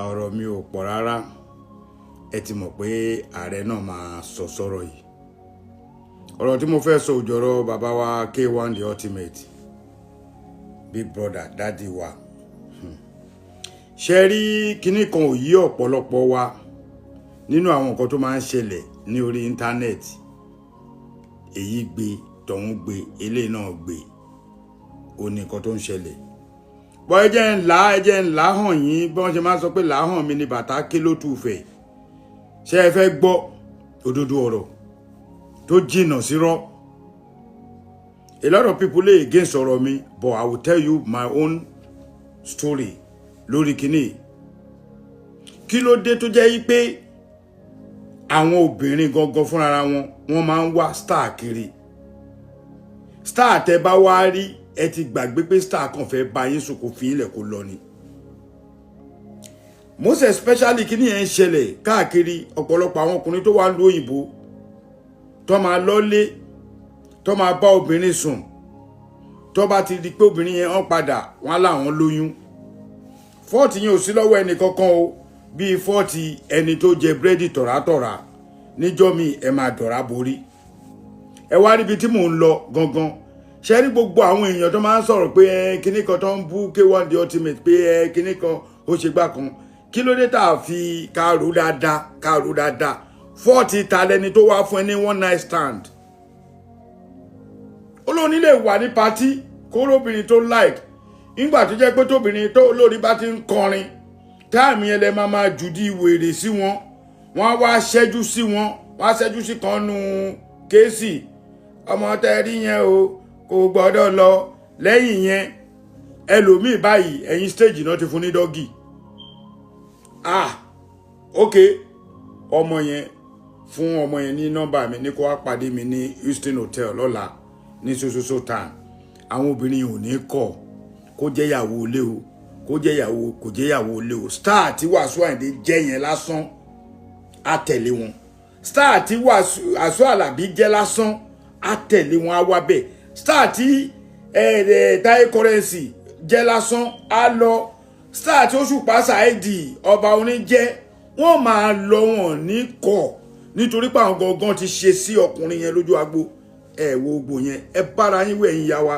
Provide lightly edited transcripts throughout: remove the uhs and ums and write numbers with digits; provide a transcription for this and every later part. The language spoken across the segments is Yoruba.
ọ̀rọ̀ mi ò pọ̀ rárá ẹ ti mọ̀ pé ààrẹ náà máa sọ sọ̀rọ̀ yìí ọ̀rọ̀ tí mo fẹ́ sọ òjòrò bàbá wa K1 the ultimate big brother daddy wa ṣe rí kinní kan ò yí ọ̀pọ̀lọpọ̀ wa nínú àwọn nǹkan tó máa ń ṣẹlẹ̀ ní orí íńtánẹ́ẹ̀tì èyí gbé tọ̀hún gbé eléyìí náà gbé ó ní nǹkan tó ń ṣẹlẹ̀ bọ́ ẹ jẹ́ ńlá hàn yín bí wọ́n ṣe máa sọ pé làáhàn mi ni bàtà ké ló tù fẹ̀ ṣé ẹ fẹ́ gbọ́ òdodo ọ̀rọ̀ tó jìnnà sírọ́ a lot of people lay against ọ̀rọ̀ mi but I will tell you my own story lórí kíní kí ló dé tó jẹ́ yí pé àwọn obìnrin gangan fúnra wọn máa ń wá star kiri star tẹ́ bá wá rí ẹ ti gbàgbé pé star kan fẹ́ bá yín sùn kó fi ilẹ̀ kó lọ ni most especially kíní yẹn ń ṣẹlẹ̀ káàkiri ọ̀pọ̀lọpọ̀ àwọn ọkùnrin tó wà lóyìnbó tó máa lọ́lé tó máa bá obìnrin sùn tó bá ti di pé obìnrin yẹn hàn padà wọn láwọn lóyún fọ́ọ̀tì yẹn ò sí lọ́wọ́ ẹnì kankan o bíi fọ́ọ̀tì ẹni tó jẹ búrẹ́dì tọ̀rátọ̀rá níjọ́ mi ẹ máa dọ̀rá borí ẹ wá ríbi tí mò ń lọ gangan ṣe rí gbogbo àwọn èèyàn tó máa ń sọ̀rọ̀ pé kinní kan tó ń bú K1 the ultimate pé kinní kan ó ṣe gbá kan kí ló dé tá a fi kárò dáadáa fọ́ọ̀tì ta lẹni tó wá fún ẹ ní one night stand olóòní lè wà ní patí kóróbìnrin tó like nígbà tó jẹ́ pé tóbìnrin tó lórí bá ti ń kọrin táàmì yẹn lẹ máa jùdí wèrè sí wọn wọ́n wá ṣẹ́jú sí wọn wá ṣẹ́jú sí kan nu kéèsì ọmọ tẹ́rí yẹn o kò gbọ́dọ̀ lọ lẹ́yìn yẹn ẹlòmíì báyìí ẹ̀yìn stage náà ti fún ní dọ́gì ok ọmọ yẹn fún ọmọ yẹn ní nọ́mbà mi ní kó wá pàdé mi ní Houston Hotel lọ́la ní sososo time àwọn obìnrin ò ní kọ̀ kó jẹ́ ìyàwó ilé o kó jẹ́ ìyàwó kò jẹ́ ìyàwó ilé o star tí Wasiu Ayinde jẹ́ yẹn lásán á tẹ̀lé wọn star tí Wasiu Alabi jẹ́ lásán á tẹ̀lé wọn á wá bẹ́ẹ̀ star tí Taye Currency jẹ́ lásán á lọ star tí Òṣùpá Saidi ọba orin jẹ́ wọ́n máa lọ wọn ní kọ̀ nítorí pé àwọn gangan ti ṣe sí ọkùnrin yẹn lójú agbo ẹ wo gbò yẹn ẹ bára yín wẹ̀ yín yá wa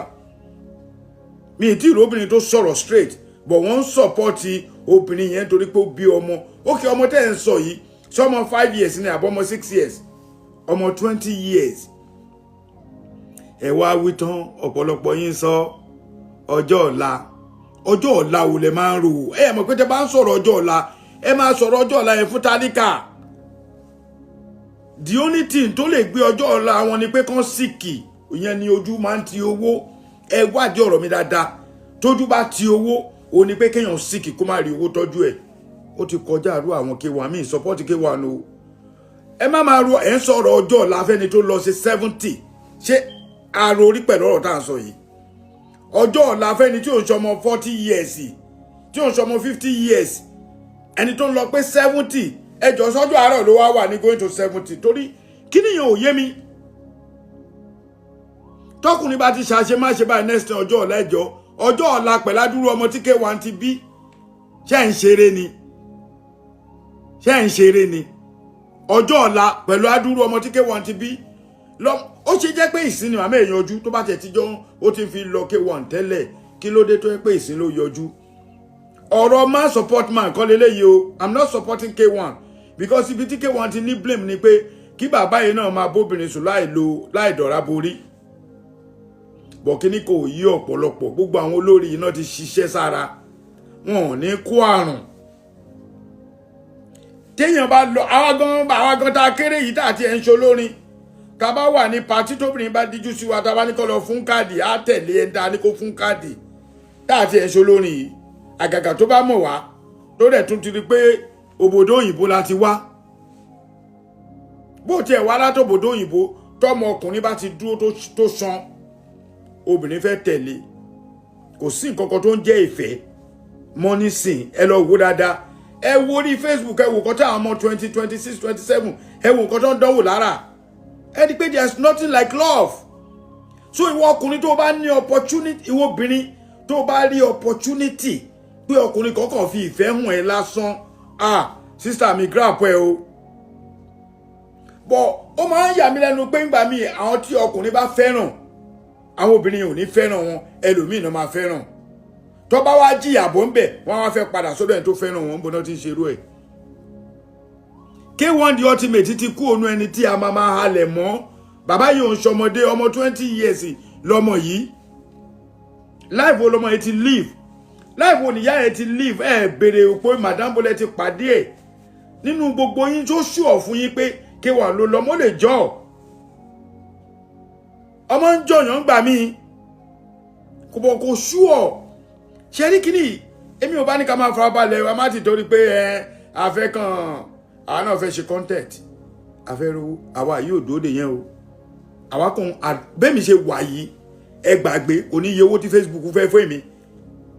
mi ì tí ì rí obìnrin tó sọ̀rọ̀ straight but wọ́n ń sọ̀pọ́tì obìnrin yẹn torí pé ó bí ọmọ ókè ọmọ tẹ́ ẹ̀ ń sọ yìí sọmọ 5 years ni àbọ̀mọ 6 years ọmọ 20 years ẹ wá wí tán ọ̀pọ̀lọpọ̀ yín sọ ọjọ́ ọ̀la wo lẹ máa ń rò ẹ mọ̀ pé tẹ́ bá ń sọ̀rọ̀ ọjọ́ ọ̀la ẹ máa sọ̀rọ̀ ọjọ́ ọ̀la yẹn fún tálíkà the only thing tó lè gbé ọjọ́ ọ̀la wọn ni pé kán síkì ìyẹn ni ojú máa ń ti owó ẹ wádìí ọ̀rọ̀ mi dáadáa tójú bá ti owó ó ní pé kéèyàn síkì kó má rí owó tọ́jú ẹ̀ ó ti kọjá àrú àwọn K1 mi support K1 o ẹ má máa ro ẹ̀ ń sọ̀rọ̀ ọjọ́ ọ̀la fẹ́ni tó lọ sí 70 ṣé àrò orí pẹ̀lú ọ̀rọ̀ tá à ń sọ yìí ọjọ́ ọ̀la fẹ́ni tí ò ń ṣọmọ 40 years tí ò ń ṣọmọ 50 years ẹni tó ń lọ pé 70 ẹjọ́ sọ́jọ́ àárọ̀ ló wá wà ní going to 70 torí kí nìyẹn ò yé mi tọkùnrin bá ti ṣàṣe má ṣe báyìí next ọjọ́ ọ̀la ẹjọ́ ọjọ́ ọ̀la pẹ̀ládúró ọmọ tí K1 ti bí ṣé ń ṣeré ni ọjọ́ ọ̀la pẹ̀lú adúrú ọmọ tí K1 ti bí ó ṣe jẹ́ pé ìsìn ni màmá èèyàn ojú tó bá tẹ̀ tíjọ́ ó ti fi lọ K1 tẹ́lẹ̀ kí ló dé tó yẹ pé ìsìn ló yọjú ọ̀rọ̀ man support man kọ́ leléyìí o I'm not supporting K1 because ibi tí K1 ti ní blame ni pé kí bàbá yìí náà máa bóbìnrin sùn láì dọ̀rá borí bọ̀ kíní kò yí ọ̀pọ̀lọpọ̀ gbogbo àwọn olórí yìí náà ti ṣiṣẹ́ sára wọn ò ní kó àrùn téèyàn bá lọ àwa gan tá a kéré yìí tá àti ẹ̀ ń ṣolórin tá a bá wà ní pàtí tóbìnrin bá díjú sí wa tá a bá ní kó lọ fún káàdì á tẹ̀lé ẹ̀ ń ta ní kó fún káàdì tá àti ẹ̀ ń ṣolórin yìí àgàgà tó bá mọ̀ wá tó dẹ̀ tún ti rí pé òbòdó òyìnbó la ti wá bó tiẹ̀ wá látòbòdó òyìnbó tọ́mọ ọkùnrin bá ti dúró tó san obìnrin fẹ́ tẹ̀lé kò sí nǹkan kan tó ń jẹ́ ìfẹ́ mọ́ nísìn ẹ lọ wò dáadáa ẹ wo ní Facebook ẹ wò nǹkan tí àwọn ọmọ 20 26 27 ẹ wò nǹkan tó ń dánwò lára ẹ di pé there is nothing like love so ìwọ ọkùnrin tó bá ní opportunity ìwọ obìnrin tó bá rí opportunity pé ọkùnrin kọ̀ọ̀kan fi ìfẹ́ hàn ẹ́ lásán sister mi grab ẹ o bọ̀ ó máa ń yà mí lẹ́nu pé ńgbà míì àwọn tí ọkùnrin bá fẹ́ràn àwọn obìnrin ò ní fẹ́ràn wọn ẹlòmíì náà máa fẹ́ràn tó bá wá jìyà bọ́ ń bẹ̀ wọ́n wá fẹ́ padà sọ́dọ̀ ẹni tó fẹ́ràn wọn bó náà ti ń ṣerú ẹ̀. K1 The Ultimate ti kú ònú ẹni tí a máa halẹ̀ mọ́ bàbá yìí ò ń ṣọmọdé ọmọ 20 years lọmọ yìí life wo lọmọ yìí ti live life wo nìyá ẹ ti live ẹ béèrè pé madam bọ́lẹ̀ ti pàdé ẹ̀ nínú gbogbo yín tó ṣùọ̀ fún yín pé K1 ló lọ́mọ lè jọ ọmọ ń jọyàn gbà mí kò bọ̀ kò ṣùọ̀ ṣe rí kíní èmi ò bá ní ká máa farabalẹ̀ wa má ti torí pé afẹ́ kan àwọn náà fẹ́ ṣe content afẹ́ ro àwa yìí ò dóde yẹn o àwa kan bẹ́ẹ̀mi ṣe wà yìí ẹ gbàgbé kò ní iye owó tí Facebook fẹ́ fún èmi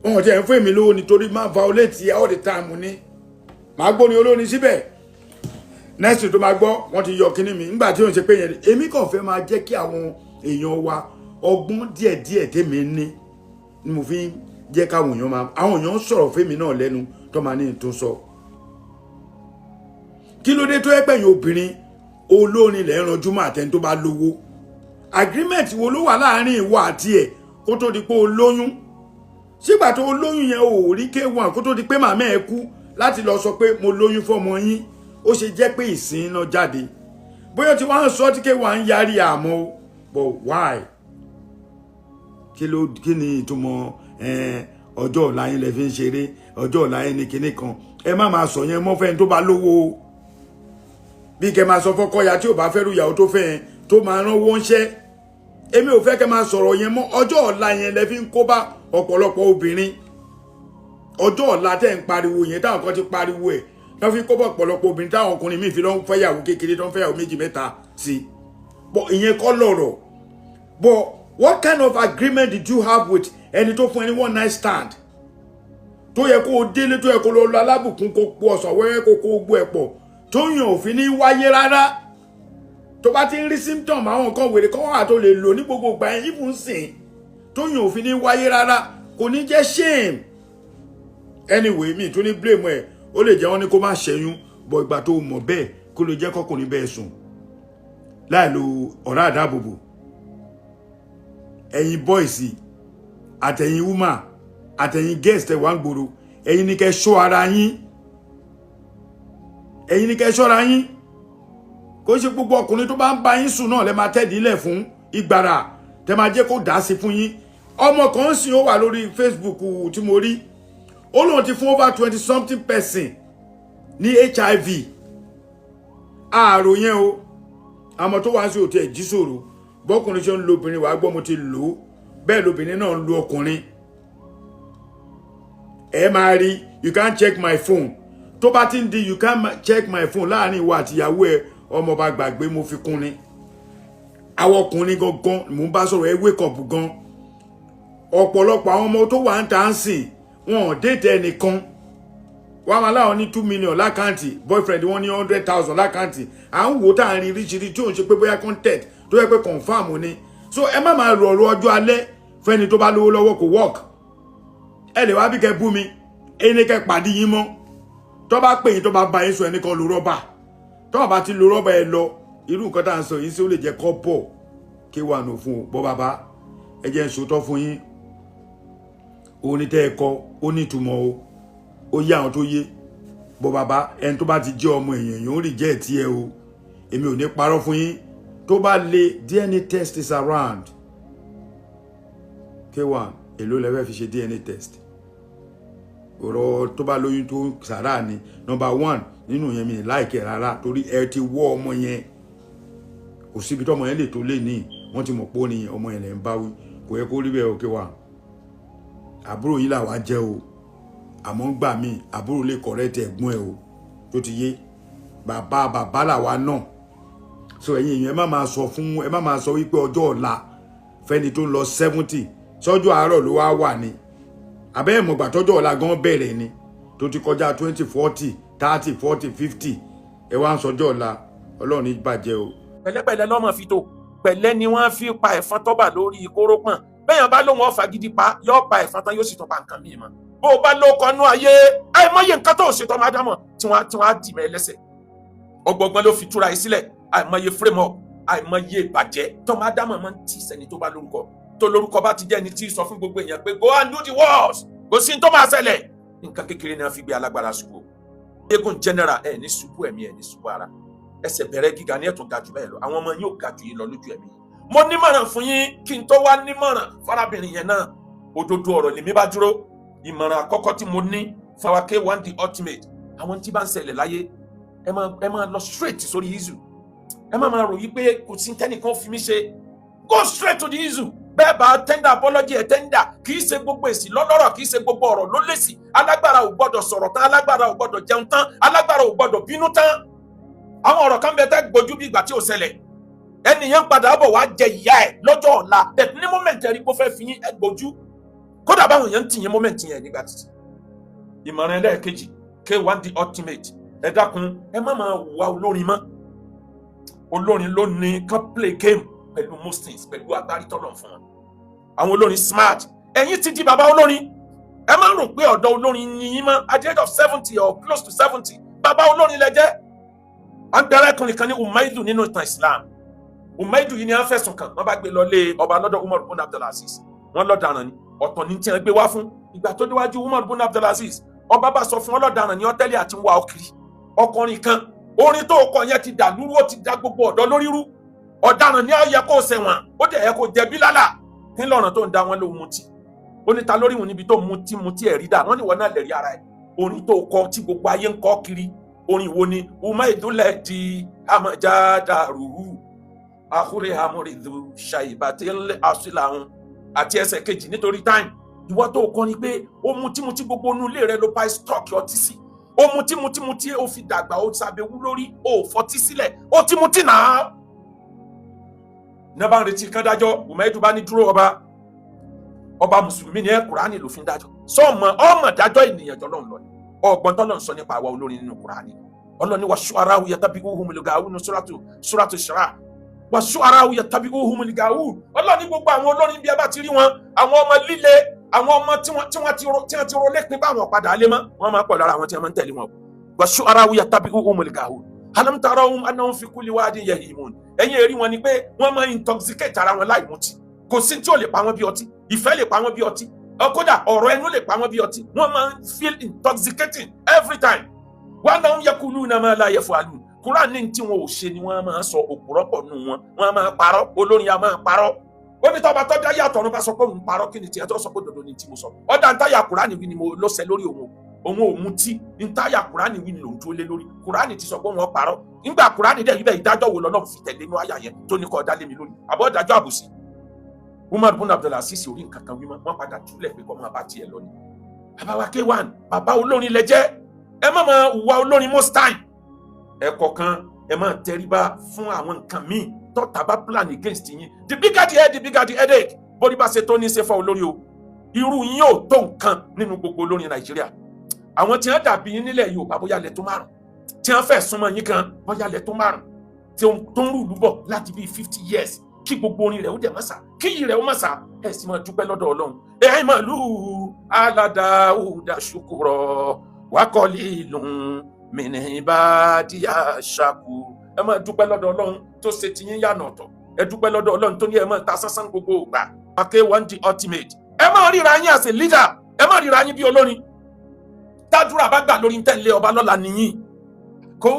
wọn ti ẹ̀ ń fún èmi lówó nítorí máa violate all the time ní màá gbóni olórin síbẹ̀ next tó máa gbọ́ wọ́n ti yọ kíní mi nígbà tí ó ń ṣe pé yẹn èmi kàn fẹ́ máa jẹ́ kí àwọn èèyàn wa ọgbọ́n díẹ̀díẹ̀ tèmi ní ni mo fi ń jẹ́ káwọn èèyàn máa àwọn èèyàn sọ̀rọ̀ fẹ́mi náà lẹ́nu tó máa ní tó sọ kí ló dé tó yẹ pẹ̀yìn obìnrin olórin lẹ́ ranjú mọ́ àtẹni tó bá lówó agreement wo ló wà láàrin ìwọ àti ẹ̀ kó tó di pé o lóyún sígbà tó o lóyún yẹn o rí K1 kó tó di pé màmá ẹ kú láti lọ sọ pé mo lóyún fọmọ yín ó ṣe jẹ́ pé ìsìn náà jáde bóyá tí wọ́n sọ tí K1 ń yarí àmọ́ o but why kí ni ìtumọ̀ ọjọ́ ọ̀la yín lẹ fi ń ṣeré ọjọ́ ọ̀la yín ní kinní kan ẹ má máa sọ yẹn mọ́ fẹ́ni tó bá lówó bí kẹ máa sọ fọ́kọ́ya tí ò bá fẹ́ rú ìyàwó tó fẹ́ yẹn tó máa rán owó ń ṣẹ́ èmi ò fẹ́ kẹ máa sọ̀rọ̀ yẹn mọ́ ọjọ́ ọ̀la yẹn lẹ fi ń kó bá ọ̀pọ̀lọpọ̀ obìnrin ọjọ́ ọ̀la tẹ́ ń pariwo yẹn táwọn kan ti pariwo ẹ̀ wọ́n fi kó bá ọ̀pọ̀lọpọ̀ obìnrin táwọn ọkùnrin míì fi lọ́n fẹ́yàwó kékeré tó ń fẹ́yàwó méjì mẹ́ta sí but ìyẹn kọ́ lọ̀rọ̀ but what kind of agreement did you have with ẹni tó fún ẹni one night stand tó yẹ kó o délé tó yẹ kó lọ alábùkún kó po ọ̀sán wẹ́rẹ́ kó kó gbó ẹ̀ pọ̀ tó yàn òfin ní wáyé rárá tó bá ti ń rí symptom àwọn nǹkan wèrè kan wà tó lè lò ní gbogbo ìgbà yẹn ìfún sìn tó yàn òfin ní wáyé rárá kò ní jẹ́ shame anyway mi tún ní blame ẹ̀ ó lè jẹ́ wọ́n ní kó má ṣẹ́yún bọ̀ ìgbà tó mọ̀ bẹ́ẹ̀ kó lè jẹ́ kọkùnrin bẹ́ẹ̀ sùn láì lo ọ̀rá àdáàbòbò ẹ̀yin boys àtẹ̀yin woman àtẹ̀yin guest ẹ̀ wá ń gbòòrò ẹ̀yin ní kẹ́ ṣọ́ ara yín ẹ̀yin ní kẹ́ ṣọ́ra yín kò ṣe gbogbo ọkùnrin tó bá ń bá yín sùn náà lẹ máa tẹ́ẹ̀dì ilẹ̀ fún ìgbàrà tẹ máa jẹ́ kó dá sí fún yín ọmọ kan sì ó wà lórí Facebook tí mo rí ó lóun ti fún over 20 something person ní HIV ààrò yẹn o àmọ́ tó wá sí òtí ẹ̀ jí sòrò bọ́kùnrin ṣe ń lo obìnrin wàá gbọ́ mo ti lò ó bẹ́ẹ̀ lobìnrin náà ń lo ọkùnrin ẹ máa rí you can't check my phone tó bá ti ń di you can't check my phone láàrin ìwà àtìyàwó ẹ ọmọ bá gbàgbé mo fi kún ni àwọn ọkùnrin gangan mò ń bá sọ̀rọ̀ ẹ wake up gan ọ̀pọ̀lọpọ̀ àwọn ọmọ tó wà ń tà ń sìn wọn ò déètì ẹnìkan wọ́n máa láwọn ní 2 million lákàntì boyfriend wọn ní 100,000 lákàntì à ń wò tá à ń rí ríṣiríṣi tí ò ń ṣe pé bóyá content tó yẹ pé confam ni so ẹ má máa rọ̀rọ̀ ọjọ́ alẹ́ fẹ́ni tó bá lówó lọ́wọ́ kò work ẹ lè wá bí kẹ bú mi ẹni kẹ pàdé yín mọ́ tó bá pè yín tó bá bá yín sọ ẹnìkan lo rọ́bà tó bá ti lo rọ́bà ẹ lọ irú nǹkan tá à ń sọ yìí sí ó lè jẹ́ kọ́ bọ̀ K1 ò fún o bọ́ bàbá ẹ jẹ́ ń sòótọ́ fún yín ó ní tẹ́ ẹ kọ́ ó ní ìtumọ̀ o ó yá àwọn tó yé bọ́ bàbá ẹni tó bá ti jẹ́ ọmọ èèyàn yóò rí jẹ́ ẹ̀ tí ẹ o èmi ò ní parọ́ fún yín tó bá lè DNA test is around K1 èló lẹ́fẹ́ fi ṣe DNA test ọ̀rọ̀ tó bá lóyún tó sàrà ni number 1 nínú yẹn mi láìkẹ́ rárá torí ẹ ti wọ́ ọmọ yẹn kò síbi tọ́mọ yẹn lè tó lé ní wọ́n ti mọ̀ pé ó ní ọmọ yẹn lẹ́ ń báwí kò yẹ kó rí bẹ́ẹ̀ K1 àbúrò yìí làwa jẹ́ o àmọ́ ń gbà mí àbúrò lè correct ẹ̀gbọ́n ẹ̀ o tó ti yé bàbá làwa náà so ẹ̀yin èèyàn ẹ má máa sọ wípé ọjọ́ ọ̀la fẹ́ni tó ń lọ 70 sọ́jọ́ àárọ̀ ló wá wà ní àbẹ́ ẹ̀mọ̀gbà tọ́jọ́ ọ̀la gan bẹ̀rẹ̀ ni tó ti kọjá 20 40 30 40 50 ẹ wá ń sọjọ́ ọ̀la ọlọ́run ní bàjẹ́ o. pẹ̀lẹ́pẹ̀lẹ́ lọ́mọ fi tó pẹ̀lẹ́ ni wọ́n fi pa ẹ̀fọn tọ́bà lórí kórópọ̀n bẹ́ẹ̀ yẹn bá lóun ọ̀fà gidi pa yóò pa ẹ̀fọn tán yóò sì tún pa nǹkan míì mọ́ bó o bá lóko nú ayé àìmọye nǹkan tó ṣe tọmọ Ádámọ̀ tí wọ́n á dì mẹ́ lẹ́sẹ̀ ọgbọgbọ́n ló fi túra yìí sílẹ̀ àìmọye framework àìmọye ìbàjẹ́ tọmọ Ádámọ̀ máa ń tì sẹ́ni tó bá lórúkọ tó lórúkọ bá ti jẹ́ ẹni tí sọ fún gbogbo èèyàn pé go and do the worst kò sí tó máa ṣẹlẹ̀ nǹkan kékeré ni wọ́n fi gbé alágbára ṣubú eégún general ẹ̀ ní ṣubú ẹ̀mí ẹ̀ ní ṣubú ara ẹsẹ̀ bẹ̀rẹ̀ gíga ní ẹ̀tún ga jù bẹ́ẹ̀ lọ àwọn ọmọ yóò ga jù yín lọ lójú ẹ̀mí mo nímọ̀ràn fún yín kí n tó wá nímọ̀ràn fárábìnrin yẹn náà òdodo ọ̀rọ̀ lèmi bá dúró ìmọ̀ràn àkọ́kọ́ tí mo ní fún wa K1 the ultimate àwọn tí bá ń ṣẹlẹ̀ láyé ẹ máa lọ straight sórí issue ẹ máa ròyìn pé kò sí tẹ́nìkan fi mí ṣe go straight to the issue bẹ́ẹ̀ bá tender apology ẹ̀ tender kì í ṣe gbogbo èsì lọ́lọ́rọ̀ kì í ṣe gbogbo ọ̀rọ̀ ló lèsì alágbára ò gbọ́dọ̀ sọ̀rọ̀ tán alágbára ò gbọ́dọ̀ jẹun tán alágbára ò gbọ́dọ̀ bínú tán àwọn ọ̀rọ̀ kan bẹ tẹ́ gbójú bí ìgbà tí ò ṣẹlẹ̀ ẹnìyẹn padà bọ̀ wá jẹ ìyá ẹ̀ lọ́jọ́ ọ̀la tẹ̀ ní moment ẹ̀rí kó fẹ́ fi yín ẹ gbójú kódà báwọn èèyàn ń tì yín moment yẹn nígbà títí ìmọ̀ràn ẹlẹ́ẹ̀kejì K1 the ultimate ẹ dákun ẹ má máa wá olórin mọ́ olórin ló ní kán play game pẹ̀lú muslims pẹ̀lú agbárí tọ́lọ̀ fún wọn àwọn olórin smart ẹ̀yin ti di bàbá olórin ẹ má rò pé ọ̀dọ́ olórin ni yín mọ́ at the age of 70 or close to 70 bàbá olórin lẹ jẹ́ agbárakùnrin kan ní Umaidu nínú ìtàn Islam Umaidu yìí ni wọ́n fẹ̀sùn kàn wọ́n bá gbé lọ lé ọba lọ́dọ̀ Umar bin Abdulaziz wọ́n lọ́daràn ni ọ̀tọ̀ ní tí wọ́n gbé wá fún ìgbà tó déwájú Umar bin Abdulaziz ọba bá sọ fún ọlọ́daràn ní ọ́tẹ́lẹ̀ àti wà ọkiri ọkùnrin kan orin tó kọ yẹn ti dà lúrú ó ti dá gbogbo ọ̀dọ́ lórí rú ọ̀daràn ní ó yẹ kó ṣẹ̀wọ̀n ó dẹ̀ yẹ kó jẹ̀bi lálà kí lọ́ràn tó ń da wọn ló mutí ó ní ta lórí wọn níbi tó mutí ẹ̀rí dà wọ́n ní wọn náà lè rí ara ẹ̀ orin tó kọ tí gbogbo ayé ń kọ kiri orin wo ni Umaidu lẹ̀ di amọ̀jáda rúhù àkúrẹ́ amúrìdù ṣàìbàtẹ́lẹ̀ àṣìláhùn àti ẹsẹ̀ kejì nítorí time ìwọ tó kọ ni pé ó mutí gbogbo inú ilé rẹ ló pa stock ọtí sí ó mutí ó fi dàgbà ó sàbẹ̀wú lórí ó fọtí sílẹ̀ ó ti mutí náà nẹ́bà ń retí kán dájọ́ Umaidu bá ní dúró ọba mùsùlùmí ní Kùránì ló fi ń dájọ́ ọmọ dájọ́ ènìyàn jọlọ́run lọ ọgbọ́n tọ́lọ́run sọ nípa àwa olórin nínú Kùránì ọlọ́ni wa shu'ara'u yattabi'uhumul ghaawun suratu Shura wa shu'ara'u yattabi'uhumul ghaawun ọlọ́ni gbogbo àwọn olórin bí ẹ bá ti rí wọn àwọn ọmọ líle àwọn ọmọ tí wọ́n ti ro lẹ́pin bá wọn padà lé mọ́ wọ́n máa pọ̀ lára àwọn tí wọ́n máa ń tẹ̀lé wọn wa shu'ara'u yattabi'uhumul ghaawun alam tarahum annahum fi kulli wadin yahimun ẹ̀yin èrí wọn ni pé wọ́n máa intoxicate ara wọn láì mutí kò sí tí ò lè pa wọ́n bí ọtí ìfẹ́ lè pa wọ́n bí ọtí kódà ọ̀rọ̀ ẹnu lè pa wọ́n bí ọtí wọ́n máa feel intoxicating every time wa annahum yaquluna ma la yaf'alun Quran ní tí wọn ò ṣe ni wọ́n máa sọ òpùrọ́pọ̀ nù wọ́n máa parọ́ olórin a máa parọ́ ó ní tọ́ba tọ́jà yàtọ̀ ọ̀run bá sọ pé òun parọ́ kí ni tiẹ̀ tó sọ pé dòdò ni tí mo sọ ọ̀dà ń táyà Quran wí ni mo lọ́sẹ̀ lórí òun ò mutí ntáyà Kùránì wí ni lòun tó lé lórí Kùránì ti sọ pé wọn parọ́ nígbà Kùránì dẹ̀ ibẹ̀ ìdájọ́ wo lọ́nà fi tẹ̀lé inú àyà yẹn tó ní kọ́ ọ̀dá lé mi lórí àbọ̀ ìdájọ́ àbòsí Umar bin Abdulaziz orí nǹkan kan wímọ́ wọ́n padà túlẹ̀ pé kọ́ máa bá tiẹ̀ lọ ni bàbá wa K1 bàbá olórin lẹ jẹ́ ẹ má máa wà olórin most time ẹ kọ̀ọ̀kan ẹ máa tẹríba fún àwọn nǹkan míì tọ́ta bá plan against yín the bigger the headache bórí bá ṣe tó ní ṣe fọ́ olórí o irú yín ò tó nǹkan nínú gbogbo olórin Nàìjíríà àwọn tí wọ́n dàbí yín nílẹ̀ Yorùbá bóyá lẹ tó márùn tí wọ́n fẹ́ súnmọ́ yín kan bóyá lẹ tó márùn tí ó ń rúlù bọ̀ láti bíi 50 years kí gbogbo orin rẹ̀ ó dẹ̀ mọ́sà kí yìí rẹ̀ ó mọ́sà ẹ̀ sì máa dúpẹ́ lọ́dọ̀ Ọlọ́run ẹ̀ màlúù aládàáúdà ṣùkúrọ̀ wákọ́lì lòun mìíràn bá díà ṣàkú ẹ̀ máa dúpẹ́ lọ́dọ̀ Ọlọ́run tó ṣe ti yín yànà ọ̀tọ̀ ẹ̀ dúpẹ́ lọ́dọ̀ Ọlọ́run tó ní ẹ̀ máa ta sánsán gbogbo ògbà K1 the ultimate ẹ̀ máa ríra yín as a leader ẹ̀ máa ríra yín bí olórin tádúrà bá gbà lórí tẹ̀lé ọba lọ́la nìyí kò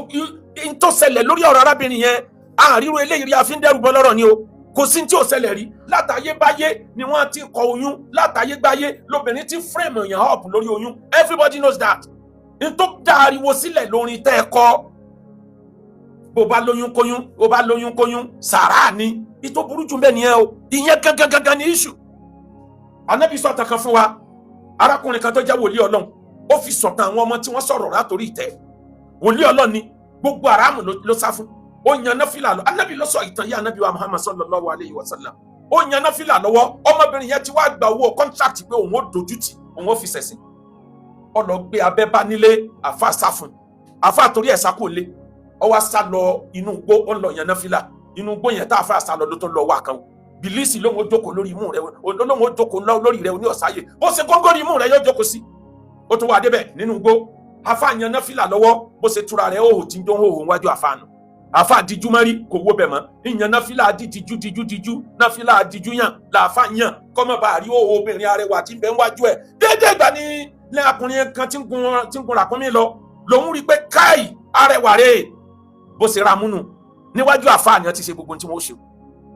ń tó ṣẹlẹ̀ lórí ọ̀rọ̀ arábìnrin yẹn àríro eléyìí rí àfíndẹ́rù bọ́ lọ́rọ̀ ni o kò sí tí ò ṣẹlẹ̀ rí látayébáyé ni wọ́n ti kọ oyún látayébáyé lóbìnrin ti frame èèyàn up lórí oyún everybody knows that n tó dá ariwo sílẹ̀ lórí tẹ́ ẹ kọ́ bó bá lóyún kóyún sàrà ni ìtò burú jù bẹ́ẹ̀ nìyẹn o ìyẹn gangan ní issue Ànábì sọ̀tàn kan fún wa arákùnrin kan tó jẹ́ wòlíì Ọlọ́run ó fi sọ̀tàn àwọn ọmọ tí wọ́n sọ̀rọ̀ látòrí ìtẹ́ wòlíì Ọlọ́run ni gbogbo àràmù ló sá fún ó yan náfìlà lọ Ànábì ló sọ ìtàn yìí Ànábì wa Muhammad sallallahu alayhi wa sallam ó yan náfìlà lọ́wọ́ ọmọbìnrin yẹn ti wá gba owó contract pé òun ó dojútì òun ó fi ṣẹ̀sìn ó lọ gbé abẹ́ bá nílé àfa sá fún àfa torí ẹ̀ sá kò lé ó wá sá lọ inú igbó ó lọ yan náfìlà inú igbó yẹn tá àfa sá lọ ló tó lọ wá kan bìlísì lóhun ó jókòó lórí imú rẹ lóhun ó jókòó lórí rẹ ní ọ̀sáyè bó ṣe góńgóri imú rẹ yóò jókòó sí ó tún wá débẹ̀ nínú igbó àfáà yan náfìlà lọ́wọ́ bó ṣe túra rẹ̀ òhò tí ń dún òhò wájú àfáà nù àfáà díjú mọ́rí kò wó bẹ̀ mọ́ ìyàn náfìlà díjú náfìlà díjú yàn làáfáà yàn kọ́mọ bá rí òhò obìnrin arẹwà tí ń bẹ wájú ẹ̀ déédéé ìgbà ní lẹ́yàkùnrin kan tí ń gun ràkúnmí lọ lòun rí pé káì arẹwà rẹ̀ bó ṣe ra múnú níwájú àfáà yẹn ti ṣe gbogbo tí wọ́n ṣe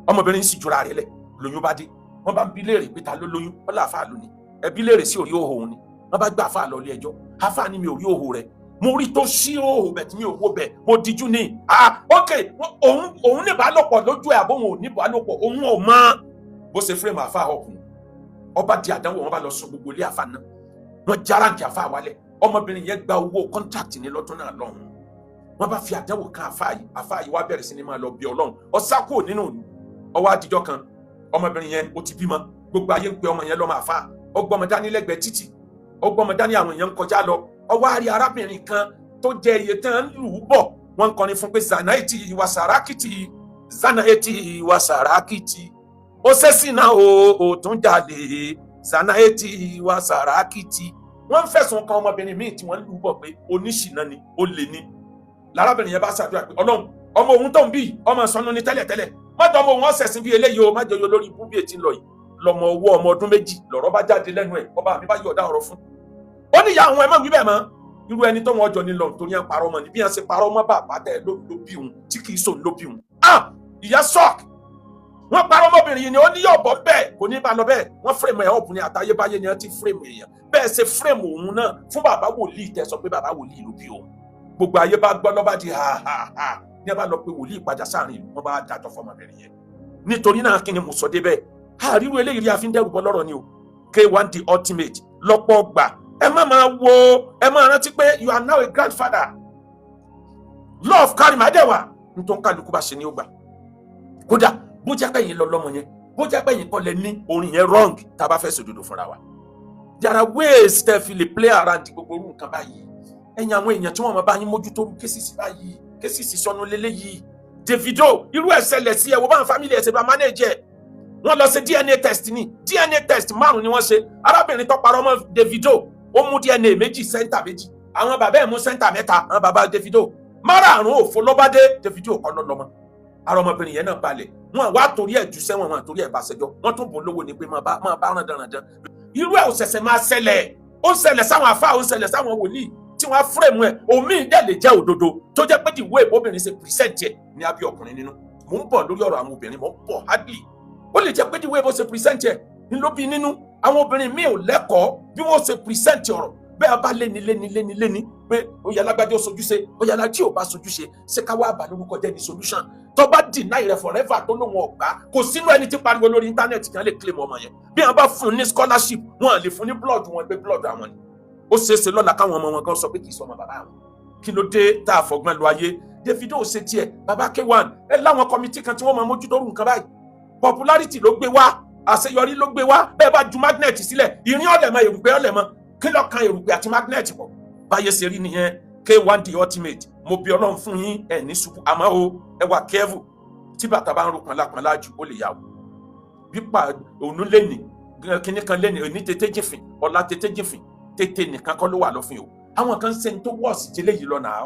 ọmọbìnrin sì jura rẹ̀ lẹ̀ lóyún bá dé wọ́n bá ń bi léèrè pé ta ló lóyún wọ́n láàfáà lónìí ẹbí léèrè sí orí òhò òun ni wọ́n bá gbé àfáà lọ ilé ẹjọ́ àfáà ni mi ò rí òhò rẹ̀ mo rí tó ṣí òhò bẹ̀ tí mi ò wò bẹ̀ mo dijú ní ok òun ní ìbálòpọ̀ lójú ẹ̀ àbóhùn ò ní ìbálòpọ̀ òun ò mọ̀ bó ṣe fírèmù àfáà ọkùnrin ọba di àdánwò wọn bá lọ sọ gbogbo ilé àfáà náà wọ́n járáǹkì àfáà wálẹ̀ ọmọbìnrin yẹn gba owó kọ́ńtàkì ní lọ́dún náà lọ́hùn wọ́n bá fi àdánwò kan àfáà yìí wá bẹ̀rẹ̀ sí ni máa lọ bí Ọlọ́run ọ̀sá kúrò nínú òní ọwọ́ àdìjọ́ kan ọmọbìnrin yẹn ó ti bímọ gbogbo ayé ń pe ọmọ yẹn lọ́mọ àfáà ọgbọ́mọ dání lẹ́gbẹ̀ẹ́ títì ọgbọ́mọ dání àwọn èèyàn ń kọjá lọ ọwọ́ àrí arábìnrin kan tó jẹ iye tán ń lù ú bọ̀ wọ́n ń kọrin fún pé zanaeti ìwà sàrákìtì zanaeti ìwà sàrákìtì ó ṣẹ́sì náà ó tún jalè zanaeti ìwà sàrákìtì wọ́n ń fẹ̀sùn kan ọmọbìnrin míì tí wọ́n ń lù ú bọ̀ pé oníṣìnà ni ó lè ní lárábìnrin yẹn bá ṣàdúrà pé Ọlọ́run ọmọ òun tó ń bí ọmọ ìsọnù ní tẹ́lẹ̀tẹ́lẹ̀ mọ́tò ọmọ òun ọ̀sẹ̀sìn bí eléyìí o má jẹ́ oyè lórí ibú bí etí ń lọ yìí lọmọ owó ọmọ ọdún méjì lọ̀rọ̀ bá jáde lẹ́nu ẹ̀ ọba mi bá yọ̀ọ̀dá ọ̀rọ̀ fún ó ní ìyá àwọn ẹ̀ mọ̀ wí bẹ́ẹ̀ mọ́ irú ẹni tó wọn jọ ní lọ nítorí à ń parọ́ mọ́ ni bí wọ́n ṣe parọ́ mọ́ bàbá tẹ̀ ló bí òun tí kì í sòun ló bí òun ìyá shock wọ́n parọ́ mọ́bìnrin yìí ni ó ní yóò bọ́ bẹ́ẹ̀ kò ní bá lọ bẹ́ẹ̀ wọ́n fírèmù ẹ̀ ọ̀bùnrin àtayébáyé ni wọ́n ti fírèmù èèyàn bẹ́ẹ̀ ṣe fírèmù òun náà fún bàbá wòlíì tẹ́ sọ pé bàbá wòlíì ló bí òun gbogbo ayé bá gbọ́ lọ́ba di ha ní ẹ bá lọ pé wòlíì padà sáàrin ìlú wọn bá dájọ́ fọmọbìnrin yẹn nítorí náà kí ni mo sọ débẹ̀ àríwú eléyìí rí àfi ń dẹ́rù bọ́ lọ́rọ̀ ni o K1 the ultimate lọ́pọ̀ gbà ẹ má máa wo ẹ máa rántí pé you are now a grandfather love carry my dewa nítorí kálukú bá ṣe ní ó gbà kódà bó jẹ́ pé yín lọ lọ́mọ yẹn bó jẹ́ pé yín kọ́ lẹ ní orin yẹn wrong tá a bá fẹ́ sòdodo fúnra wa there are ways tẹ́ fi lè play around gbogbo orú nǹkan báyìí ẹ̀yin àwọn èèyàn tí wọ́n máa bá yín mójútó kéṣìṣì báyìí kéṣìṣì sọnù lélẹ́yìí Davido irú ẹ̀ ṣẹlẹ̀ sí ẹ̀ wọ́n bá ń family ẹ̀ ṣe bá manage ẹ̀ wọ́n lọ ṣe DNA test ní DNA test 5 ni wọ́n ṣe arábìnrin tó parọ́ mọ́ Davido ó mú DNA 2 center 2 àwọn bàbá ẹ̀ mú center 3 àwọn bàbá Davido márààrún òfo ló bá dé Davido kọ́ lọ́mọ ara ọmọbìnrin yẹn náà balẹ̀ wọn wá torí ẹ̀ jù sẹ́wọ̀n wọn torí ẹ̀ bá ṣẹjọ́ wọ́n tún bò lówó ni pé máa bá rán dandan irú ẹ̀ ò ṣẹ̀ṣẹ̀ máa ṣẹlẹ̀ ó ṣẹlẹ̀ sáwọn àfáà ó ṣẹlẹ̀ sáwọn wòlíì tí wọ́n á fúrèmù ẹ̀ omi dẹ̀ lè jẹ́ òdodo tó jẹ́ pé ìwé ìbóbìnrin ṣe present ẹ̀ ní abẹ́ ọkùnrin nínú mò ń bọ̀ lórí ọ̀rọ̀ àwọn obìnrin mò ń bọ̀ hardly ó lè jẹ́ pé ìwé ìbó ṣe present ẹ̀ ní ló bí nínú àwọn obìnrin míì ò lẹ́kọ̀ọ́ bí wọ́n ṣe present ọ̀rọ̀ bẹ́ẹ̀ bá léni pé ó yẹ alágbájá ó sojúṣe ó yẹ alájí ò bá sojúṣe ṣé ká wá bà lórúkọ jẹ́ ní solution tó bá deny rẹ̀ forever tó lóun ọ̀gbá kò sínú ẹni tí pariwo lórí íńtánẹ́ẹ̀tì kan lè claim ọmọ yẹn bí wọ́n bá fún un ní scholarship wọn lè fún ní blood wọn pé blood àwọn ni ó ṣeéṣe lọ́la káwọn ọmọ wọn kan sọ pé kì í sọmọ bàbá àwọn kí ló dé tá a fọgbọ́n lu ayé Davido ṣe tiẹ̀ bàbá K1 ẹ láwọn kọmitì kan tí wọ́n máa mójútó rú nǹkan báyìí popularity ló gbé wá àṣeyọrí ló gbé wá bẹ́ẹ̀ bá ju magnet sílẹ̀ ìrìn ọ̀lẹ̀mọ èrùpẹ̀ ọ̀lẹ̀mọ kí ló kan èrùpẹ̀ àti magnet pọ̀ báyé ṣe rí nìyẹn K1 the ultimate mo bí Ọlọ́run fún yín ẹ̀ ní ṣubú àmọ́ o ẹ wà careful tí bàtà bá ń ro pọnlápọnlá jù ó lè yàwó bípa òun lẹ́nì kíní kan lẹ́nì òní tètè jìnfìn ọ̀la tètè jìnfìn tètè nìkan kọ́ ló wà lọ́fìn o àwọn kan ṣe ń tó wọ́ọ̀sì jẹ́lẹ̀ yìí lọ́nà á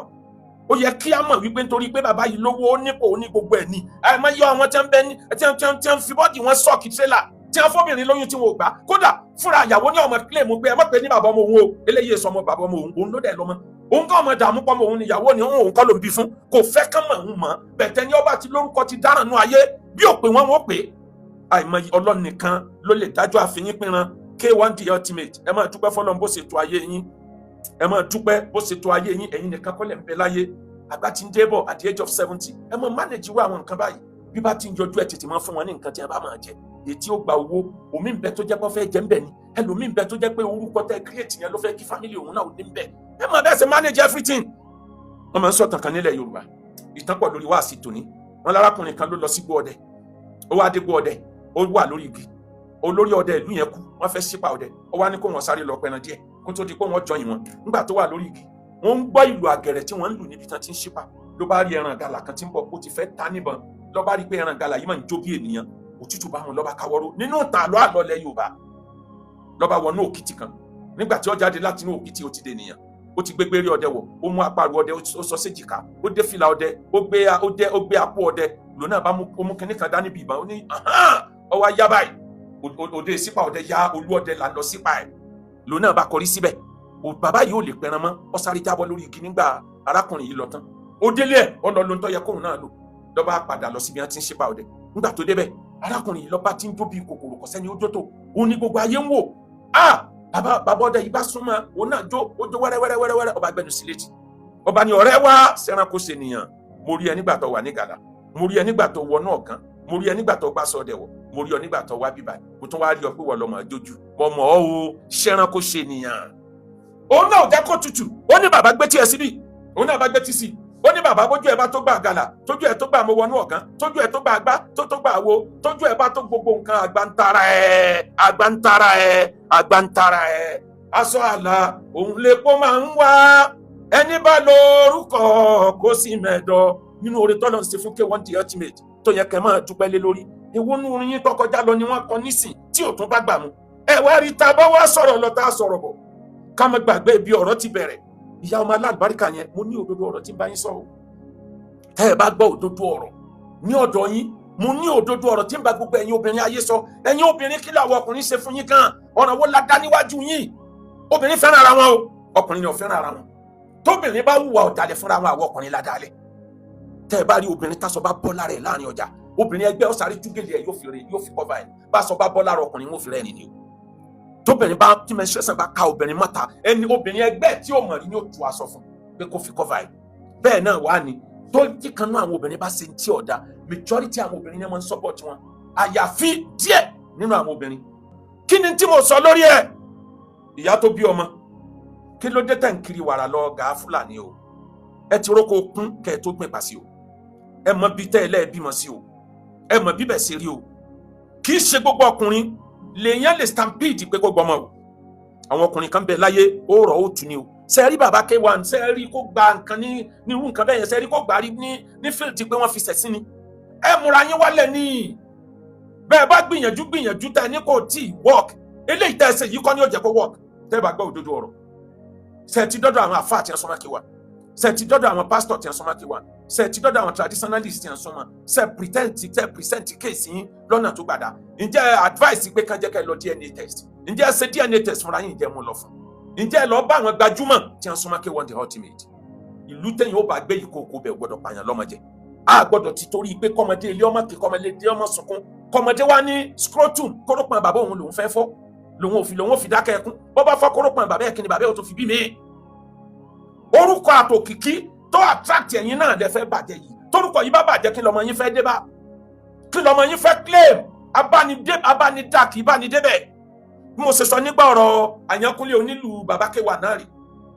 ó yẹ kí á mọ̀ wípé nítorí pé bàbá yìí lówó ó nípò ó ní gbogbo ẹ̀ ní àìmọ́ yọ àwọn tí wọ́n bẹ ní tí wọ́n fi bọ́ọ̀dì wọn sọ́ọ̀kì tírélà tí wọ́n fọ́bìnrin lóyún tí wọn ò gbà kódà fúnra ìyàwó ní ọmọ kílèmù pé ẹ má pè ní bàbá ọmọ òun o eléyìí sọ ọmọ bàbá ọmọ òun ló dẹ̀ lọ́mọ òun kọ́ ọmọ dààmú pọ́mọ òun níyàwó ni òun kọ́ ló ń bí fún kò fẹ́ kán mọ̀ òun mọ̀ bẹ̀tẹ̀ ní ọba tí lórúkọ ti dáràn nú ayé bí ò pé wọn ò pé àìmọ̀ Ọlọ́run nìkan ló lè dájọ́ àfihàn pínran K1 the ultimate ẹ máa dúpẹ́ fọ́lọ́run bó ṣe tó ayé yín ẹ máa dúpẹ́ bó ṣe tó ayé yín ẹ̀yin nìkan kọ́ lẹ̀ ń bẹ láyé àgbà tí ń débọ̀ at the age of 70 ẹ máa manage irú àwọn nǹkan báyìí bí bá ti ń yọjú ẹ̀ tètè máa fún wọn ní nǹkan tí ẹ bá máa jẹ èyí tí ó gba owó omi ń bẹ tó jẹ́ pé ó fẹ́ jẹ́ ń bẹ ni ẹlòmíì ń bẹ tó jẹ́ pé orúkọ tẹ́ create yẹn ló fẹ́ kí family òun náà ò ní ń bẹ ẹ máa bẹ́ẹ̀ ṣe manage everything. wọ́n máa ń sọ̀tàn kan nílẹ̀ Yorùbá ìtàn pọ̀ lórí wáàsí tòní wọn lárákùnrin kan ló lọ sí gbọ́ ọdẹ ó wá dé gbọ́ ọdẹ ó wà lórí igi olórí ọdẹ ìlú yẹn kú wọ́n fẹ́ ṣípa ọdẹ ó wá ní kó wọn sáré lọ pẹran díẹ̀ kó tó di pé wọ́n jọyìn wọn nígbà tó wà lórí igi wọ́n ń gbọ́ ìlù àgẹ̀rẹ̀ tí wọ́n ń lù níbi tán ti ń ṣípa ló bá rí ẹran gàlà kan tí ń bọ̀ ó ti fẹ́ ta níbọn ló bá rí pé ẹran gàlà yìí máa ń jó bí ènìyàn òtútù bá wọn ló bá káwọ́rọ́ nínú ìtàn àlọ́ àlọ́lẹ̀ Yorùbá ló bá wọnú òkìtì kan nígbà tí ó jáde láti inú òkìtì ó ti dé nìyàn, ó ti gbégbé rí ọdẹ wọ̀, ó mú àparò ọdẹ ó sọ séjìká, ó dé fìlà ọdẹ, ó gbé àpò ọdẹ, lòun náà bá mú kinní kan dání bí ìbọn, ó ní ọwọ́ ayá báyìí, òde sípà ọdẹ ya olú ọdẹ là lọ sípà ẹ̀, lòun náà bá kọrí síbẹ̀, bàbá yìí ò lè pẹran mọ́, ó sáré jábọ́ lórí igi nígbà arákùnrin yìí lọ tán, ó délé ẹ̀ ó lọ lóun tó yẹ kóun náà lò, lọ́ba padà lọ síbi wọn ti ń sípà ọdẹ, nígbà tó débẹ̀ arákùnrin yìí lọ́ba ti ń jó bí kòkòrò kọ̀sẹ́ni ó jó tó, ó ní gbogbo ayé ń wò, bàbá ọdẹ yìí bá súnmọ́, òun náà jó wẹ́rẹ́wẹ́rẹ́, ọba gbẹnu sí létí, ọba ní ọ̀rẹ́ wá sẹ́ranko ṣènìyàn, mo rí ẹ nígbà tó wà ní gàlà, mo rí ẹ nígbà tó wọ náà kan, mo rí ẹ nígbà tó bá sọdẹ wọ, mo rí ọ nígbà tó wá bíbá, mo tún wá rí ọ pé wọ́n lọ́mọ àjójú, mo mọ̀ ọ́ o sẹ́ranko ṣènìyàn. Òun náà jẹ́ kó tutù, ó ní bàbá gbé tiẹ̀ síbí, òun náà bá gbé tí sí, ó ní bàbá bójú ẹ bá tó gbà gàlà, tójú ẹ tó gbà mo wọnú ọ̀kan, tójú ẹ tó gbà àgbá, tó gbà wo, tójú ẹ bá tó gbogbo nǹkan àgbàntara ẹ, aṣọ àlà òun lè kó máa ń wá, ẹni bá lo orúkọ kó sì mẹ́dọ̀, nínú oore tọ́lọ̀ ń ṣe fún K1 The Ultimate tó yẹ kẹ́ máa dúpẹ́ lé lórí. Èwo nú yín tó kọjá lọ ni wọ́n kọ nísìn tí ò tún bá gbà mú. Ẹ wá rí ta bá wá sọ̀rọ̀ lọ tá a sọ̀rọ̀ bọ̀, ká má gbàgbé bí ọ̀rọ̀ ti bẹ̀rẹ̀. Ìyá ọmọ alálùbáríkà yẹn, mo ní òdodo ọ̀rọ̀ tí ń bá yín sọ̀rọ̀. Tẹ́ ẹ bá gbọ́ òdodo ọ̀rọ̀ ní ọ̀dọ̀ yín, mo ní òdodo ọ̀rọ̀ tí ń bá gbogbo ẹ̀yin obìnrin ayé sọ. Ẹ̀yin obìnrin kí làwọn ọkùnrin ṣe fún yín gan? Ọ̀nà wo la dá níwájú yín? Obìnrin fẹ́ràn ara wọn o, ọkùnrin ni ò fẹ́ràn ara wọn. Tóbìnrin bá hùwà ọ̀dàlẹ̀ fúnra wọn, àwọn ọkùnrin la dálẹ̀. Tẹ́ ẹ bá rí obìnrin tásọ bá bọ́ lára ẹ̀ láàrin ọjà, obìnrin ẹgbẹ́ ó sáré júgèlè ẹ̀ yóò fi kọ́va ẹ̀, bá sọ bá bọ́ lára ọkùnrin wọn ò fi rẹ́rìn ni o. Tóbìnrin bá tí menstruation bá ká obìnrin mọ́ta, ẹni obìnrin ẹgbẹ́ tí ó mọ̀ rí ni ó tu aṣọ fún pé kó fi kọ́va ẹ̀. Bẹ́ẹ̀ náà wá ni tó tí kan náà àwọn obìnrin bá ṣe tí ọ̀dà, majority àwọn obìnrin yẹn máa ń support wọn, àyàfi díẹ̀ nínú àwọn obìnrin. Kí ni tí mo sọ lórí ẹ̀? Ìyá tó bí ọmọ, kí ló dé tẹ̀ ń kiri wàrà lọ gàá Fúlàní o? Ẹ ti rókò kún kẹ́ ẹ tó gbìn pàṣẹ o, ẹ mọ bí tẹ́ ẹ lẹ́ẹ̀ bímọ sí o, ẹ mọ bíbẹ̀ ṣe rí o. Kì í ṣe gbogbo ọkùnrin lèèyàn lè stampede pé kó gbọmọ o. Àwọn ọkùnrin kan bẹ láyé ó rọ̀ ó tù ní o. Ṣé rí bàbá K1, ṣé rí kó gba nǹkan ní irú nǹkan bẹ́ẹ̀ yẹn, ṣé rí kó gbà rí ní fíìlì pé wọ́n fi ṣẹ̀ sí ni. Ẹ múra yín wálẹ̀ ní. Bẹ́ẹ̀ bá gbìyànjú tẹ́ ní kò tí work, eléyìí tẹ́ ẹ ṣe yìí kọ́ ni ó jẹ́ kó work. Tẹ́ ẹ bá gbọ́ òdodo ọ̀rọ̀. Ṣé ti dọ́dọ̀ àwọn àfáà tí wọ́n súnmọ́ K1? Ṣé ti dọ́dọ̀ àwọn pásítọ̀ tí wọ́n súnmọ́ K1? Ṣé ti dọ́dọ̀ àwọn traditionalists tí wọ́n súnmọ́? Ṣé present case yín lọ́nà tó gbàdá? Ǹjẹ́ advice pé kán jẹ́ kẹ́ lọ DNA test? Ǹjẹ́ ẹ ṣe DNA test fúnra yín, ǹjẹ́ mú lọ fún? Ǹjẹ́ ẹ lọ bá àwọn gbajúmọ̀ tí wọ́n súnmọ́ K1 The Ultimate? Ìlú tẹ̀yìn ó bá gbé ìkókó bẹ̀ gbọ́dọ̀ pààyàn lọ́mọdé. A gbọ́dọ̀ ti torí pé kọ́mọdé ilé ọmọ kí kọ́mọdé ilé ọmọ sunkún, kọ́mọdé wá ní scrotum kórópọn bàbá òun lòun fẹ́ fọ́, lòun ò fi dákẹ́ ẹkún. Bọ́ bá fọ́ kórópọn bàbá ẹ̀ kí ni bàbá ẹ̀ tó fi bí mi? Orúkọ àtòkìkí tó attract ẹ̀yin náà lẹ fẹ́ bàjẹ́ yìí. Torúkọ yìí bá bàjẹ́ kí lọmọ yín fẹ́ dé bá? Kí lọmọ yín fẹ́ claim? Abánidá kì í bá ní débẹ̀. Bí mo ṣe sọ nígbà ọ̀rọ̀ Àyànkúnlé onílù bàbá K1 náà rí.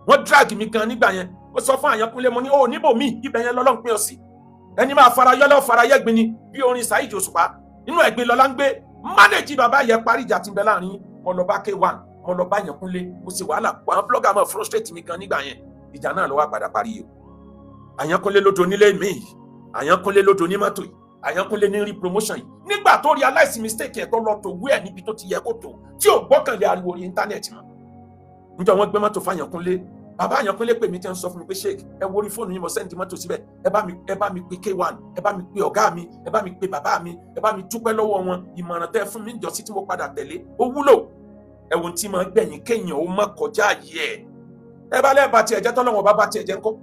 Wọ́n drag mi gan nígbà yẹn. Ó sọ fún Àyànkúnlé, mo ní ó níbò mí ibẹ̀ yẹn lọ́lọ́ ń pín ọ sí. Ẹni máa farayọ́ lọ́ farayẹ́gbin ni bí orin Saheed Òṣùpá. Inú ẹ̀gbin lọ́lá ń gbé. Manage bàbá yẹn parí ìjà tí ń bẹ láàrin. Mo lọ bá K1, mo lọ bá Àyànkúnlé. Mo ṣe wàhálà. Àwọn blogger máa frustrate mi gan nígbà yẹn. Ìjà náà ló wá padà parí yìí. Àyànkúnlé ló do nílé mi yìí, Àyànkúnlé ló do ní mọ́tò yìí, Àyànkúnlé ní rí promotion yìí. Nígbà tó realize mistake ẹ̀ tó lọ tó wú ẹ̀ níbi tó ti yẹ kó tó, tí ò gbọ́kànlé ariwo orí íńtánẹ́ẹ̀tì mọ́. Níjọ́ wọ́n gbé mọ́tò fún Àyànkúnlé, bàbá Àyànkúnlé pè mí tí ń sọ fún mi pé Sheikh, ẹ wo orí fóònù yín mo sẹ́ndì mọ́tò síbẹ̀, ẹ bá mi pe K1, ẹ bá mi pe ọ̀gá mi, ẹ bá mi pe bàbá mi, ẹ bá mi dúpẹ́ lọ́wọ́ wọn, ìmọ̀ràn tẹ́ fún mi níjọ́sí tí mo padà tẹ̀lé, ó wúlò. Ẹ̀wọ̀n tí máa gbẹ̀yìn kéèyàn ó má kọjá yìí ẹ̀. Ẹ bá lẹ́ẹ̀ bá tiẹ̀ jẹ́ tọ́lọ́wọ́n bá tiẹ̀ jẹ́ ńkọ́?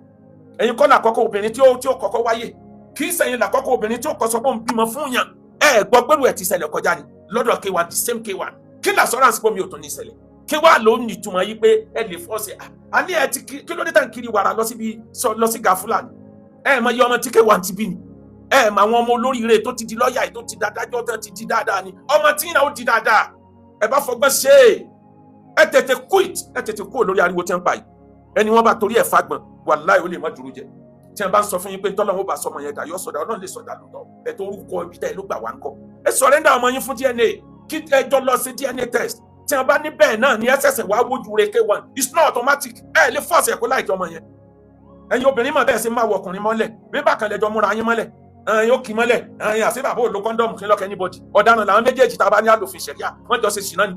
Ẹ̀yin kọ́ làkọ́kọ́ obìnrin tí ó kọ́kọ́ wáyé, kì í ṣẹ̀yin làkọ́kọ́ obìnrin tí ó kọ́ sọ pé òun bímọ fún yàn. Ẹ gbọ́ pẹ̀lú ẹ̀ ti ṣẹlẹ̀ kọjá ni lọ́dọ̀ K1, the same K1. Kí l'assurance pé mi ò tún ní ṣẹlẹ̀? K1 ló ní ìtumọ̀ yìí pé ẹ lè fọ́ọ̀sì. Àní ẹ ti kí ló dé tàn kiri wàrà lọ sí gà Fúlàní? Ẹ mọ iye ọmọ tí K1 ti bí ni? Ẹ mọ àwọn ọmọ olóríire tó ti di lọ́ọ̀yà yìí tó ti dáadájọ́ tó ti di dáadáa ni? Ọmọ tí náà ó di dáadáa. Ẹ bá fọgbọ́n ṣe é. Ẹ tètè kúrò lórí ariwo tí ń pa yìí. Ẹni wọ́n bá torí ẹ̀ fagbọn, wàláhì ó lè má dúró jẹ. Tí wọ́n bá ń sọ fún yín pé tọ́lọ́wọ́ bá sọmọ yẹn dà yọ sọ̀dà, Ọlọ́run lè sọ̀dà lọ́tọ̀. Ẹ tó orúkọ ibi tẹ́ ẹ ló gbà wá ń kọ́. Ẹ sọ̀rẹ́ndà ọmọ yín fún DNA, kí ẹ jọ lọ sí DNA test. Tí wọ́n bá ní bẹ́ẹ̀ náà ní ẹsẹ̀sẹ̀ wá wójú rẹ̀ K1, it's not automatic. Ẹ lè fọ́ọ̀sì ẹ̀kọ́ láìkí ọmọ yẹn. Ẹ̀yin obìnrin mọ̀ bẹ́ẹ̀ sí máa wọ ọkùnrin mọ́lẹ̀, bí bákan lẹ́jọ́ múra yín mọ́lẹ̀. Ẹ̀yin ó kì í mọ́lẹ̀, ẹ̀yin àṣẹ bàbá ò lo kọ́ndọ̀mù kí lọ́kẹ́ anybody. Ọ̀daràn làwọn méjèèjì tá a bá ní àlòfin ṣẹ̀ríà, wọ́n jọ ṣe ṣìnà ni.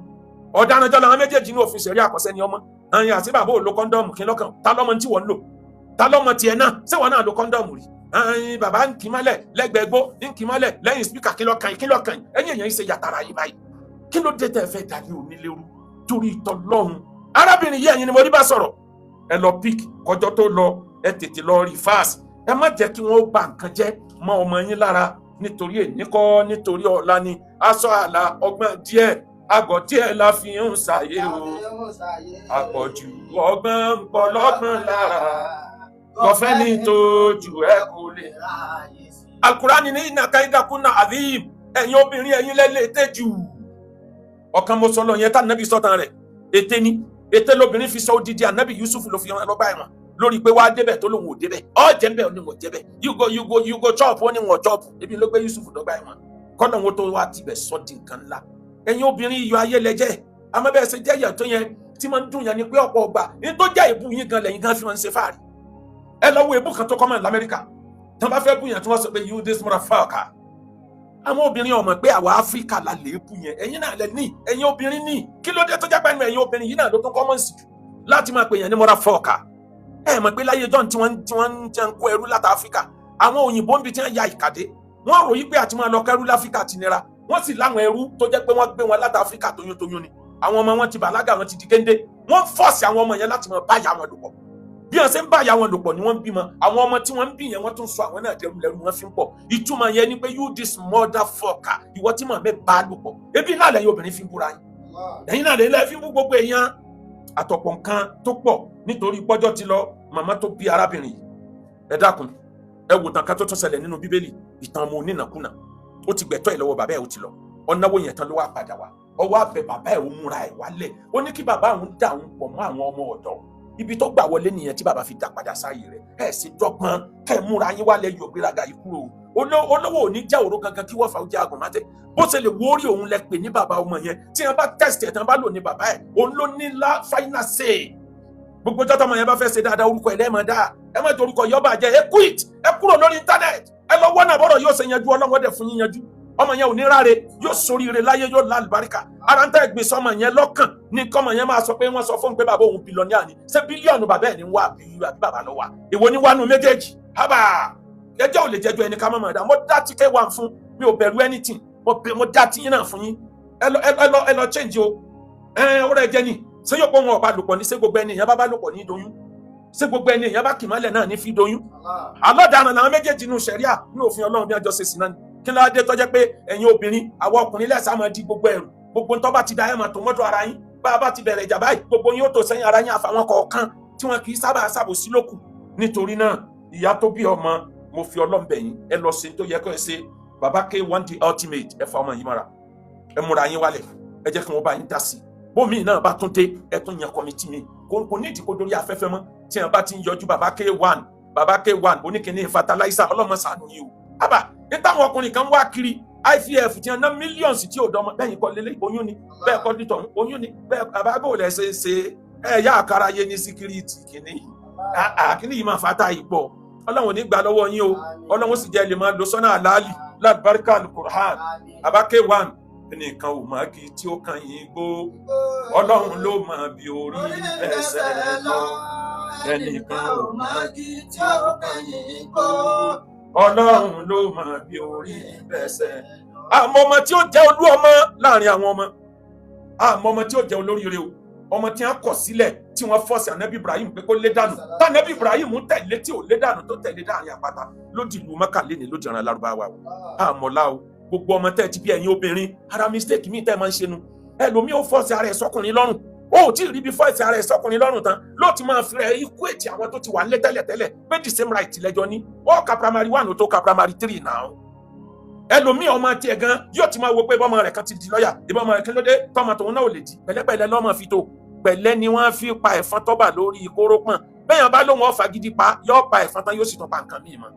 ọ̀daràn jọ làwọn méjèèjì ní òfin ṣẹ̀rí àkọsẹ́ ni ọmọ àyìn àti bàbá ò lo kọ́ńdọ́ọ̀mù kí lọ́kàn ta lọ́mọ tí wọ́n ń lò ta lọ́mọ tiẹ̀ náà ṣé wọ́n náà lo kọ́ńdọ́ọ̀mù rí àyìn bàbá ń kì í mọ́lẹ̀ lẹ́gbẹ̀ẹ́ gbó ń kì í mọ́lẹ̀ lẹ́yìn spíkà kí lọ́kàn ẹ̀yìn èèyàn ṣe yàtàrà yìí báyìí kí ló dé tẹ́ fẹ́ dàbí onílé rú torí ìtọ́lọ́run arábìnrin yìí ẹ̀yin ni mo rí bá sọ̀rọ̀ ẹ lọ pík kọjọ́ tó lọ ẹ tètè lọ rí fáàsì ẹ má jẹ́ kí wọ́n bà nǹkan jẹ́ mọ́ ọmọ yín lára nítorí ènìkọ́ nítorí ọ̀la ni aṣọ àlà ọgbọ́n díẹ̀ àgọ́ díẹ̀ la fi ń ṣàyè o àpọ̀jù ọgbọ́n ń pọ̀ lọ́gbọ́n lára kọfẹ́ ní tójú ẹ kò lè ráyè sí. Al-Qur'ani ní ìnàkàídàkúnà àdìm ẹ̀yin obìnrin ẹ̀yin lẹ́lẹ́ tẹ́jú ọ̀kan mo sọ lọ yẹn tá nàbí sọ́tàn rẹ̀ ète ni ète lóbìnrin fi sọ odidi ànábì Yusuf ló fi hàn lọ́ba ẹ̀wọ̀n lórí pé wàá débẹ̀ tó lòun ò débẹ̀ ọ̀ jẹ́ńbẹ̀ ni wọ́n jẹ́bẹ̀ you go chop ó ní wọ́n chop ebi ló gbé Yusuf lọ́ba ẹ̀wọ̀n kọ́nà wọn tó wá tibẹ̀ sọ́ di nǹkan ńlá ẹ̀yin obìnrin iyọ̀ ayé lẹ́jẹ̀ àmọ́ bẹ́ẹ̀ ṣe jẹ́ ìyàtọ̀ yẹn tí máa ń dùn yẹn ni pé ọ̀pọ̀ ọgbà ní tó jẹ́ ìbú yín gan lẹ́yìn gan fi máa ń ṣe fáàrí ẹ lọ wo ìbú kan tó kọ́mọ̀ l'Amẹ́ríkà tí wọ́n bá fẹ́ bú yẹn tí wọ́n sọ pé you this motherfucker àwọn obìnrin ọmọ pé àwa Áfíríkà la lè bú yẹn ẹ̀yin náà lẹ ní ẹ̀yin obìnrin ní kí ló dé tó jẹ́ pẹ́ẹ́nu ẹ̀yin obìnrin yìí náà ló tún kọ́mọ̀ sí jù láti máa pè yẹn ní motherfucker ẹ mọ̀ pé láyé john tí wọ́n ń kó ẹrú láti Áfíríkà àwọn òyìnbó ń bi tí wọ́n ya ìkàdé wọ́n ròyìn pé àti máa lọ kẹrú láfíríkà ti nira wọ́n sì láwọn ẹrú tó jẹ́ pé wọ́n gbé wọn láti Áfíríkà tóyún ni àwọn ọmọ wọn ti bàlágà wọn ti di géńdé wọ́n fọ́ọ̀sì àwọn ọmọ yẹn láti máa bá ìyá wọn lò pọ̀ bí wọ́n ṣe ń bá ìyá wọn lò pọ̀ ni wọ́n ń bímọ àwọn ọmọ tí wọ́n ń bí yẹn wọ́n tún sọ àwọn náà dẹrù lẹ́rù wọn fi ń pọ̀ ìtumọ̀ yẹn ni pé you this motherfucker ìwọ tí màmá bá lò pọ̀ ebi náà lẹ́yìn obìnrin fi ń búra yín ẹ̀yin náà lẹ́yìn fi ń bú gbogbo èèyàn àtọ̀pọ̀ nǹkan tó pọ̀ nítorí pọ́jọ́ ti lọ màmá tó bí arábìnrin yìí ẹ dákun ẹ wò tàn ká tó tún ṣẹlẹ̀ nínú Bíbélì ìtàn ọmọ onínàkúnà ó ti gbẹ̀tọ́ ẹ̀ lọ́wọ́ bàbá ẹ̀ ó ti lọ ọ̀nàwó yẹn tán ló wá padà wá ọwọ́ abẹ bàbá ẹ̀ ó múra ẹ̀ wálẹ̀ ó ní kí bàbá òun dà òun pọ̀ mọ́ àwọn ọmọ ọ̀dọ́ ibi tó gbà wọlé nìyẹn tí bàbá fi dà padà sáyé rẹ̀ ẹ̀ sì dọ́gbọ́n kẹ́ ẹ̀ múra yín wálẹ̀ yóò gbéraga yìí kúrò olówó ò ní jẹ́ òró gangan kí wọ́n fa ojú àgùn mátẹ́ bó ṣe lè wórí òun lẹ pè ní bàbá ọmọ yẹn tí wọ́n bá tẹ̀sítì ẹ̀ tán bá lò ní bàbá ẹ̀ òun ló ní final say gbogbo jọ́tọ̀ ọmọ yẹn bá fẹ́ ṣe dáadáa orúkọ ẹ̀ lẹ́ẹ̀mọ́ dáa ẹ má jẹ orúkọ yọba jẹ ẹ quit ẹ kúrò lórí íńtánẹ́ẹ̀tì ẹ lọ wọ́nà bọ́rọ̀ yóò ṣe yanjú ọlọ́wọ́ dẹ̀ fún yín yanjú ọmọ yẹn ò ní ráre yóò soríire láyé yóò lá àlùbáríkà ara ń tẹ́ gbé sọmọ yẹn lọ́kàn ní kọ́mọ yẹn máa sọ pé wọ́n sọ fún pé bàbá òun bílíọ̀nìà ni ṣé bílíọ̀nù bàbá ẹ̀ ní wá àbí bàbá lọ wà èwo ní wánú méjèèjì hábà ẹjọ́ ò lè jẹ́jọ́ ẹni ká mọ̀ mọ̀ dá mo dá tíkẹ́ wà fún mi ò bẹ̀rù anything mo dá tíyín náà fún yín ẹ lọ change o ó rẹ̀ jẹ́ ni ṣé yóò pọ̀ wọn ọ̀bá lòpọ̀ ní ṣé gbogbo ẹni èèyàn bá lòpọ̀ ní ìdoyún ṣé gbogbo ẹni èèyàn bá kì mọ́lẹ̀ náà ní fi doyún alọ́daràn làwọn méjèèjì nínú ṣẹ̀ríà ní òfin Ọlọ́run bí ọjọ́ ṣe sí náà ni kí ló dé tó jẹ́ pé ẹ̀yin obìnrin àwọn ọkùnrin lẹ́sà máa di gbogbo ẹrù gbogbo tó bá ti da ẹ̀ máa tó mọ́tò ara yín bá a bá ti bẹ̀rẹ̀ ìjà báyìí gbogbo yín ó tó sẹ́yìn ara yín àfàwọn kọ̀ọ̀kan tí wọn kì í sábà ṣàbòsí lókù nítorí náà ìyá tó bí ọmọ mo fi Ọlọ́run bẹ̀ yín ẹ lọ ṣe tó yẹ kó ẹ ṣe bàbá K1 the ultimate ẹ fa ọmọ yín mọ́ra ẹ múra yín wálẹ̀ ẹ jẹ́ kí wọ́n bá yín dá sí bómi náà bá tún dé ẹ tún yan kọmitì mi kò ní ìdíkò dórí afẹ́fẹ́ mọ́ tí wọn bá ti ń yọjú bàbá K1 oníkíní fertilizer ọlọ́mọ ṣàánú yìí o àbá ní táwọn ọkùnrin kan wá kiri IVF tí wọn ná mílíọ̀nù tí ò dọ́mọ bẹ́ẹ̀ kọ́ lélẹ́ oyún ni bẹ́ẹ̀ kọ́ dìtọ̀ oyún ni bẹ́ẹ̀ àbábò lẹ̀ ṣe ẹ̀yà àkàrà yé ní síkírìtì kìíní yìí máa fata yìí pọ̀ ọlọ́run ní gbà lọ́wọ́ yín o ọlọ́run sì jẹ́ lè máa lo sọ́nà àlàálì lábáríkà Al-Qur'an bàbá K1 ẹnìkan ò máa kí tí ó kàn yín gbó ọlọ́run ló máa bí orí ẹsẹ̀ lọ ẹnìkan ò máa kí tí ó kàn yín gbó ọlọ́run ló máa bí orí ẹsẹ̀. àmọ́ ọmọ tí ó jẹ́ olú ọmọ láàrin àwọn ọmọ àmọ́ ọmọ tí ó jẹ́ olóríire o ọmọ tí wọ́n kọ̀ sílẹ̀ tí wọ́n fọ́ọ̀sì ànábì Ibrahim pé kó lé dànù tànábì Ibrahim tẹ̀lé tí ò lé dànù tó tẹ̀lé dáàrin àpáta lódì ìlú Mẹ́kà léni lódì ìran Lárúbáwá o àmọ́lá o gbogbo ọmọ tẹ́ ti bí ẹ̀yin obìnrin ara mistake mi tẹ́ máa ń ṣe nu ẹlòmíì ó fọ́ọ̀sì ara ẹ̀ sọ́kùnrin lọ́rùn ó tí ì rí bí fọ́ọ̀sì ara ẹ̀ sọ́kùnrin lọ́rùn tán ló ti máa fi rẹ̀ ikú ètì àwọn tó ti wà nílé tẹ́lẹ̀tẹ́lẹ̀ pé the same right lẹ́jọ́ ní ó ka primary 1 ó tó ka primary 3 náà ẹlòmíì ọmọ tiẹ̀ gan yóò ti máa wo pé bọ́mọ rẹ̀ kan ti di lọ́ọ̀yà ìbọmọ rẹ̀ kí ló dé tọmọ tòun náà ò lè di pẹ̀lẹ́pẹ̀lẹ́ lọ́mọ fi tó pẹ̀lẹ́ ni wọ́n fi pa ẹ̀fọn tọ́bà lórí kórópọ̀n bẹ́ẹ̀ yẹn bá lóun ọ̀fà gidi pa yóò pa ẹ̀fọn tán yóò sì tún pa nǹkan míì mọ́.